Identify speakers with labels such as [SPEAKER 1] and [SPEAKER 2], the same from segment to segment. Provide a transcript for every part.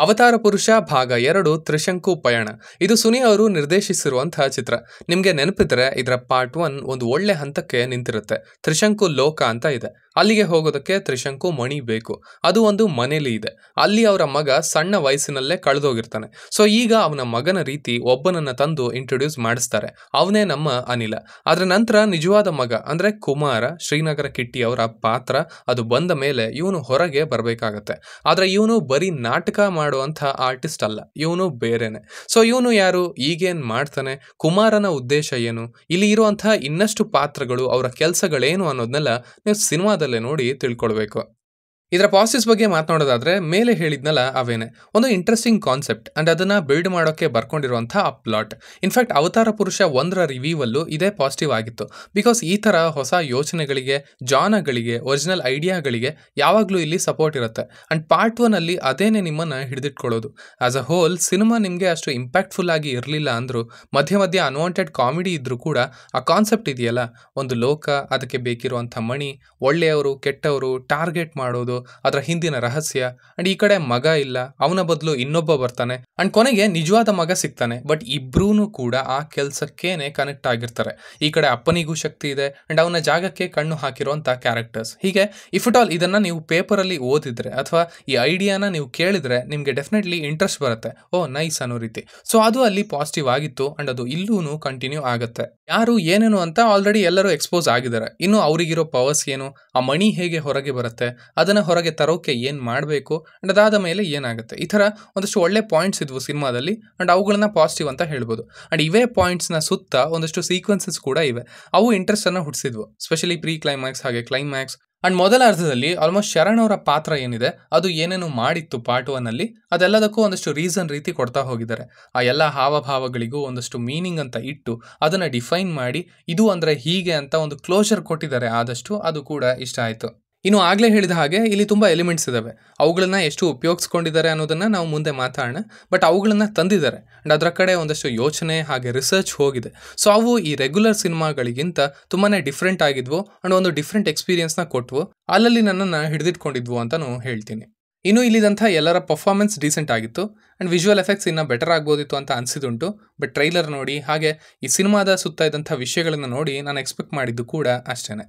[SPEAKER 1] ಅವತಾರ ಪುರುಷ ಭಾಗ 2 ತ್ರಿಶಂಕು ಪಯಣ. ಇದು ಸುನಿ ಅವರು ನಿರ್ದೇಶಿಸಿರುವಂತಹ ಚಿತ್ರ. ನಿಮಗೆ ನೆನಪಿದ್ರೆ ಇದರ ಪಾರ್ಟ್ 1 ಒಂದು ಒಳ್ಳೆ ಹಂತಕ್ಕೆ ನಿಂತಿರುತ್ತೆ. ತ್ರಿಶಂಕು ಲೋಕ ಅಂತ ಇದೆ. ಅಲ್ಲಿಗೆ ಹೋಗೋದಕ್ಕೆ ತ್ರಿಶಂಕು ಮಣಿ ಬೇಕು. ಅದು ಒಂದು ಮನೇಲಿ ಇದೆ. ಅಲ್ಲಿ ಅವರ ಮಗ ಸಣ್ಣ ವಯಸ್ಸಿನಲ್ಲೇ ಕಳೆದೋಗಿರ್ತಾನೆ. ಸೊ ಈಗ ಅವನ ಮಗನ ರೀತಿ ಒಬ್ಬನನ್ನ ತಂದು ಇಂಟ್ರೊಡ್ಯೂಸ್ ಮಾಡಿಸ್ತಾರೆ. ಅವನೇ ನಮ್ಮ ಅನಿಲ. ಆದ್ರೆ ನಂತರ ನಿಜವಾದ ಮಗ ಅಂದ್ರೆ ಕುಮಾರ, ಶ್ರೀನಗರ ಕಿಟ್ಟಿ ಅವರ ಪಾತ್ರ ಅದು ಬಂದ ಮೇಲೆ ಇವನು ಹೊರಗೆ ಬರಬೇಕಾಗತ್ತೆ. ಆದ್ರೆ ಇವನು ಬರೀ ನಾಟಕ ಮಾಡುವಂಥ ಆರ್ಟಿಸ್ಟ್ ಅಲ್ಲ, ಇವನು ಬೇರೆನೆ. ಸೊ ಇವನು ಯಾರು, ಈಗೇನ್ ಮಾಡ್ತಾನೆ, ಕುಮಾರನ ಉದ್ದೇಶ ಏನು, ಇಲ್ಲಿ ಇರುವಂತಹ ಇನ್ನಷ್ಟು ಪಾತ್ರಗಳು, ಅವರ ಕೆಲಸಗಳೇನು ಅನ್ನೋದನ್ನೆಲ್ಲ ನೀವು ಸಿನಿಮಾದಲ್ಲೇ ನೋಡಿ ತಿಳ್ಕೊಳ್ಬೇಕು. ಇದರ ಪಾಸಿಟಿವ್ಸ್ ಬಗ್ಗೆ ಮಾತನಾಡೋದಾದ್ರೆ ಮೇಲೆ ಹೇಳಿದ್ನಲ್ಲ ಅವೇನೆ. ಒಂದು ಇಂಟ್ರೆಸ್ಟಿಂಗ್ ಕಾನ್ಸೆಪ್ಟ್ ಅಂಡ್ ಅದನ್ನ ಬಿಲ್ಡ್ ಮಾಡೋಕೆ ಬರ್ಕೊಂಡಿರುವಂತಹ ಪ್ಲಾಟ್. ಇನ್ಫ್ಯಾಕ್ಟ್ ಅವತಾರ ಪುರುಷ 1ರ ರಿವ್ಯೂವಲ್ಲೂ ಇದೇ ಪಾಸಿಟಿವ್ ಆಗಿತ್ತು. ಬಿಕಾಸ್ ಈ ತರ ಹೊಸ ಯೋಚನೆಗಳಿಗೆ, ಜಾನಗಳಿಗೆ, ಒರಿಜಿನಲ್ ಐಡಿಯಾಗಳಿಗೆ ಯಾವಾಗಲೂ ಇಲ್ಲಿ ಸಪೋರ್ಟ್ ಇರುತ್ತೆ. ಅಂಡ್ ಪಾರ್ಟ್ 1 ಅಲ್ಲಿ ಅದೇನೆ ನಿಮ್ಮನ್ನ ಹಿಡಿದಿಟ್ಕೊಳ್ಳೋದು. ಆಸ್ ಅ ಹೋಲ್ ಸಿನಿಮಾ ನಿಮಗೆ ಅಷ್ಟು ಇಂಪ್ಯಾಕ್ಟ್ಫುಲ್ ಆಗಿ ಇರಲಿಲ್ಲ ಅಂದ್ರು, ಮಧ್ಯ ಮಧ್ಯ ಅನ್ವಾಂಟೆಡ್ ಕಾಮಿಡಿ ಇದ್ರೂ ಕೂಡ ಆ ಕಾನ್ಸೆಪ್ಟ್ ಇದೆಯಲ್ಲ, ಒಂದು ಲೋಕ, ಅದಕ್ಕೆ ಬೇಕಿರುವಂಥ ಮಣಿ, ಒಳ್ಳೆಯವರು ಕೆಟ್ಟವರು, ಟಾರ್ಗೆಟ್ ಮಾಡೋದು, ಅದರ ಹಿಂದಿನ ರಹಸ್ಯ, ಅಂಡ್ ಈ ಕಡೆ ಮಗ ಇಲ್ಲ, ಅವನ ಬದಲು ಇನ್ನೊಬ್ಬ ಬರ್ತಾನೆ, ಅಂಡ್ ಕೊನೆಗೆ ನಿಜವಾದ ಮಗ ಸಿಗ್ತಾನೆ. ಬಟ್ ಇಬ್ರೂ ಕೂಡ ಆ ಕೆಲಸಕ್ಕೇನೆ ಕನೆಕ್ಟ್ ಆಗಿರ್ತಾರೆ. ಈ ಕಡೆ ಅಪ್ಪನಿಗೂ ಶಕ್ತಿ ಇದೆ ಅಂಡ್ ಅವನ ಜಾಗಕ್ಕೆ ಕಣ್ಣು ಹಾಕಿರುವಂತ ಕ್ಯಾರೆಕ್ಟರ್ಸ್. ಹೀಗೆ ಇಫ್ ಇಟ್ ಆಲ್ ಇದನ್ನ ನೀವು ಪೇಪರ್ ಅಲ್ಲಿ ಓದಿದ್ರೆ ಅಥವಾ ಈ ಐಡಿಯಾನ ನೀವು ಕೇಳಿದ್ರೆ ನಿಮ್ಗೆ ಡೆಫಿನೆಟ್ಲಿ ಇಂಟ್ರೆಸ್ಟ್ ಬರುತ್ತೆ. ಓ ನೈಸ್ ಅನ್ನೋ ರೀತಿ. ಸೊ ಅದು ಅಲ್ಲಿ ಪಾಸಿಟಿವ್ ಆಗಿತ್ತು ಅಂಡ್ ಅದು ಇಲ್ಲೂ ಕಂಟಿನ್ಯೂ ಆಗುತ್ತೆ. ಯಾರು ಏನೇನು ಅಂತ ಆಲ್ರೆಡಿ ಎಲ್ಲರೂ ಎಕ್ಸ್ಪೋಸ್ ಆಗಿದ್ದಾರೆ. ಇನ್ನು ಅವರಿಗಿರೋ ಪವರ್ಸ್ ಏನು, ಆ ಮಣಿ ಹೇಗೆ ಹೊರಗೆ ಬರುತ್ತೆ, ಅದನ್ನ ಹೊರಗೆ ತರೋಕೆ ಏನ್ ಮಾಡಬೇಕು ಅಂಡ್ ಅದಾದ ಮೇಲೆ ಏನಾಗುತ್ತೆ, ಈ ತರ ಒಂದಷ್ಟು ಒಳ್ಳೆ ಪಾಯಿಂಟ್ಸ್ ಇದ್ವು ಸಿನಿಮಾದಲ್ಲಿ ಅಂಡ್ ಅವುಗಳನ್ನ ಪಾಸಿಟಿವ್ ಅಂತ ಹೇಳ್ಬೋದು. ಅಂಡ್ ಇವೇ ಪಾಯಿಂಟ್ಸ್ ನ ಸುತ್ತ ಒಂದಷ್ಟು ಸೀಕ್ವೆನ್ಸಸ್ ಕೂಡ ಇವೆ. ಅವು ಇಂಟ್ರೆಸ್ಟ್ ಅನ್ನ ಹುಟ್ಟಿಸಿದ್ವು, ಸ್ಪೆಷಲಿ ಪ್ರೀ ಕ್ಲೈಮ್ಯಾಕ್ಸ್ ಹಾಗೆ ಕ್ಲೈಮ್ಯಾಕ್ಸ್. ಅಂಡ್ ಮೊದಲ ಅರ್ಧದಲ್ಲಿ ಆಲ್ಮೋಸ್ಟ್ ಶರಣ್ ಅವರ ಪಾತ್ರ ಏನಿದೆ ಅದು ಏನೇನು ಮಾಡಿತ್ತು ಪಾರ್ಟ್ 1 ಅಲ್ಲಿ, ಅದೆಲ್ಲದಕ್ಕೂ ಒಂದಷ್ಟು ರೀಸನ್ ರೀತಿ ಕೊಡ್ತಾ ಹೋಗಿದ್ದಾರೆ. ಆ ಎಲ್ಲ ಹಾವಭಾವಗಳಿಗೂ ಒಂದಷ್ಟು ಮೀನಿಂಗ್ ಅಂತ ಇಟ್ಟು ಅದನ್ನ ಡಿಫೈನ್ ಮಾಡಿ ಇದು ಅಂದ್ರೆ ಹೀಗೆ ಅಂತ ಒಂದು ಕ್ಲೋಜರ್ ಕೊಟ್ಟಿದ್ದಾರೆ. ಆದಷ್ಟು ಅದು ಕೂಡ ಇಷ್ಟ ಆಯ್ತು. ಇನ್ನು ಆಗ್ಲೇ ಹೇಳಿದ ಹಾಗೆ ಇಲ್ಲಿ ತುಂಬಾ ಎಲಿಮೆಂಟ್ಸ್ ಇದಾವೆ. ಅವುಗಳನ್ನ ಎಷ್ಟು ಉಪಯೋಗಿಸ್ಕೊಂಡಿದ್ದಾರೆ ಅನ್ನೋದನ್ನ ನಾವು ಮುಂದೆ ಮಾತಾಡೋಣ. ಬಟ್ ಅವುಗಳನ್ನ ತಂದಿದ್ದಾರೆ ಅಂಡ್ ಅದರ ಕಡೆ ಒಂದಷ್ಟು ಯೋಚನೆ ಹಾಗೆ ರಿಸರ್ಚ್ ಹೋಗಿದೆ. ಸೊ ಅವು ಈ ರೆಗ್ಯುಲರ್ ಸಿನಿಮಾಗಳಿಗಿಂತ ತುಂಬಾನೇ ಡಿಫ್ರೆಂಟ್ ಆಗಿದ್ವು ಅಂಡ್ ಒಂದು ಡಿಫ್ರೆಂಟ್ ಎಕ್ಸ್ಪೀರಿಯನ್ಸ್ನ ಕೊಟ್ವು. ಅಲ್ಲಲ್ಲಿ ನನ್ನನ್ನು ಹಿಡಿದಿಟ್ಕೊಂಡಿದ್ವು ಅಂತಾನು ಹೇಳ್ತೀನಿ. ಇನ್ನು ಇಲ್ಲಿದಂಥ ಎಲ್ಲರ ಪರ್ಫಾರ್ಮೆನ್ಸ್ ಡೀಸೆಂಟ್ ಆಗಿತ್ತು ಅಂಡ್ ವಿಜುವಲ್ ಎಫೆಕ್ಟ್ಸ್ ಇನ್ನೂ ಬೆಟರ್ ಆಗ್ಬೋದಿತ್ತು ಅಂತ ಅನಿಸಿದುಂಟು. ಬಟ್ ಟ್ರೈಲರ್ ನೋಡಿ ಹಾಗೆ ಈ ಸಿನಿಮಾದ ಸುತ್ತ ಇದ್ದಂಥ ವಿಷಯಗಳನ್ನ ನೋಡಿ ನಾನು ಎಕ್ಸ್ಪೆಕ್ಟ್ ಮಾಡಿದ್ದು ಕೂಡ ಅಷ್ಟೇನೆ.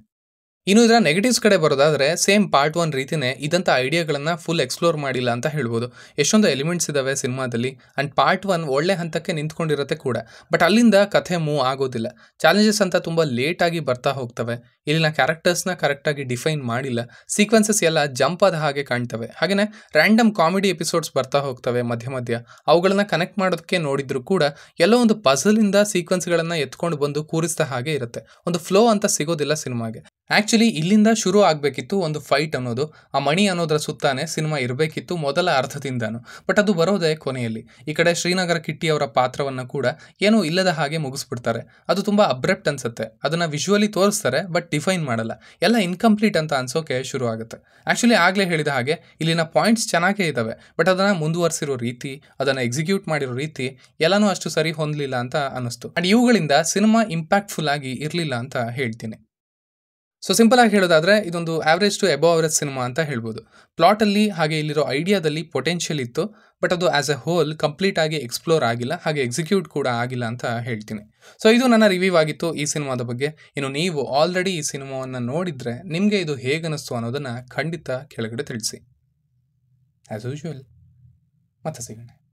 [SPEAKER 1] ಇನ್ನು ಇದರ ನೆಗೆಟಿವ್ಸ್ ಕಡೆ ಬರೋದಾದ್ರೆ ಸೇಮ್ ಪಾರ್ಟ್ 1 ರೀತಿನೇ ಇದಂಥ ಐಡಿಯಾಗಳನ್ನ ಫುಲ್ ಎಕ್ಸ್ಪ್ಲೋರ್ ಮಾಡಿಲ್ಲ ಅಂತ ಹೇಳ್ಬೋದು. ಎಷ್ಟೊಂದು ಎಲಿಮೆಂಟ್ಸ್ ಇದಾವೆ ಸಿನಿಮಾದಲ್ಲಿ ಅಂಡ್ ಪಾರ್ಟ್ 1 ಒಳ್ಳೆ ಹಂತಕ್ಕೆ ನಿಂತ್ಕೊಂಡಿರುತ್ತೆ ಕೂಡ. ಬಟ್ ಅಲ್ಲಿಂದ ಕಥೆ ಮೂವ್ ಆಗೋದಿಲ್ಲ. ಚಾಲೆಂಜಸ್ ಅಂತ ತುಂಬಾ ಲೇಟ್ ಆಗಿ ಬರ್ತಾ ಹೋಗ್ತವೆ. ಇಲ್ಲಿನ ಕ್ಯಾರೆಕ್ಟರ್ಸ್ನ ಕರೆಕ್ಟಾಗಿ ಡಿಫೈನ್ ಮಾಡಿಲ್ಲ. ಸೀಕ್ವೆನ್ಸಸ್ ಎಲ್ಲ ಜಂಪ್ ಆದ ಹಾಗೆ ಕಾಣ್ತವೆ. ಹಾಗೆಯೇ ರ್ಯಾಂಡಮ್ ಕಾಮಿಡಿ ಎಪಿಸೋಡ್ಸ್ ಬರ್ತಾ ಹೋಗ್ತವೆ ಮಧ್ಯ ಮಧ್ಯ. ಅವುಗಳನ್ನ ಕನೆಕ್ಟ್ ಮಾಡೋದಕ್ಕೆ ನೋಡಿದ್ರು ಕೂಡ ಎಲ್ಲೋ ಒಂದು ಪಜಲಿಂದ ಸೀಕ್ವೆನ್ಸ್ಗಳನ್ನ ಎತ್ಕೊಂಡು ಬಂದು ಕೂರಿಸಿದ ಹಾಗೆ ಇರುತ್ತೆ. ಒಂದು ಫ್ಲೋ ಅಂತ ಸಿಗೋದಿಲ್ಲ ಸಿನಿಮಾಗೆ. ಆಕ್ಚುಲಿ ಇಲ್ಲಿಂದ ಶುರು ಆಗಬೇಕಿತ್ತು ಒಂದು ಫೈಟ್ ಅನ್ನೋದು. ಆ ಮಣಿ ಅನ್ನೋದ್ರ ಸುತ್ತಾನೆ ಸಿನಿಮಾ ಇರಬೇಕಿತ್ತು ಮೊದಲ ಅರ್ಧದಿಂದಾನು. ಬಟ್ ಅದು ಬರೋದೇ ಕೊನೆಯಲ್ಲಿ. ಈ ಕಡೆ ಶ್ರೀನಗರ ಕಿಟ್ಟಿ ಅವರ ಪಾತ್ರವನ್ನ ಕೂಡ ಏನೂ ಇಲ್ಲದ ಹಾಗೆ ಮುಗಿಸ್ಬಿಡ್ತಾರೆ. ಅದು ತುಂಬಾ ಅಬ್ರಪ್ಟ್ ಅನ್ಸುತ್ತೆ. ಅದನ್ನ ವಿಜುವಲಿ ತೋರಿಸ್ತಾರೆ ಬಟ್ ಡಿಫೈನ್ ಮಾಡಲ್ಲ. ಎಲ್ಲ ಇನ್ಕಂಪ್ಲೀಟ್ ಅಂತ ಅನ್ಸೋಕೆ ಶುರು ಆಗುತ್ತೆ. ಆಕ್ಚುಲಿ ಆಗ್ಲೇ ಹೇಳಿದ ಹಾಗೆ ಇಲ್ಲಿನ ಪಾಯಿಂಟ್ಸ್ ಚೆನ್ನಾಗೇ ಇದಾವೆ. ಬಟ್ ಅದನ್ನ ಮುಂದುವರಿಸಿರೋ ರೀತಿ, ಅದನ್ನ ಎಕ್ಸಿಕ್ಯೂಟ್ ಮಾಡಿರೋ ರೀತಿ ಎಲ್ಲನೂ ಅಷ್ಟು ಸರಿ ಹೊಂದಲಿಲ್ಲ ಅಂತ ಅನಿಸ್ತು. ಅಂಡ್ ಇವುಗಳಿಂದ ಸಿನಿಮಾ ಇಂಪ್ಯಾಕ್ಟ್ಫುಲ್ ಆಗಿ ಇರಲಿಲ್ಲ ಅಂತ ಹೇಳ್ತೀನಿ. ಸೊ ಸಿಂಪಲ್ ಆಗಿ ಹೇಳೋದಾದ್ರೆ ಇದೊಂದು average to above average cinema ಅಂತ ಹೇಳ್ಬೋದು. ಪ್ಲಾಟಲ್ಲಿ ಹಾಗೆ ಇಲ್ಲಿರೋ ಐಡಿಯಾದಲ್ಲಿ ಪೊಟೆನ್ಷಿಯಲ್ ಇತ್ತು. ಬಟ್ ಅದು ಆಸ್ ಎ ಹೋಲ್ ಕಂಪ್ಲೀಟ್ ಆಗಿ ಎಕ್ಸ್ಪ್ಲೋರ್ ಆಗಿಲ್ಲ, ಹಾಗೆ ಎಕ್ಸಿಕ್ಯೂಟ್ ಕೂಡ ಆಗಿಲ್ಲ ಅಂತ ಹೇಳ್ತೀನಿ. ಸೊ ಇದು ನನ್ನ ರಿವ್ಯೂ ಆಗಿತ್ತು ಈ ಸಿನಿಮಾದ ಬಗ್ಗೆ. ಇನ್ನು ನೀವು ಆಲ್ರೆಡಿ ಈ ಸಿನಿಮಾವನ್ನು ನೋಡಿದ್ರೆ ನಿಮಗೆ ಇದು ಹೇಗನಿಸ್ತು ಅನ್ನೋದನ್ನ ಖಂಡಿತ ಕೆಳಗಡೆ ತಿಳಿಸಿ. ಆಸ್ ಯೂಶುವಲ್ ಮತ್ತೆ ಸಿಗೋಣ.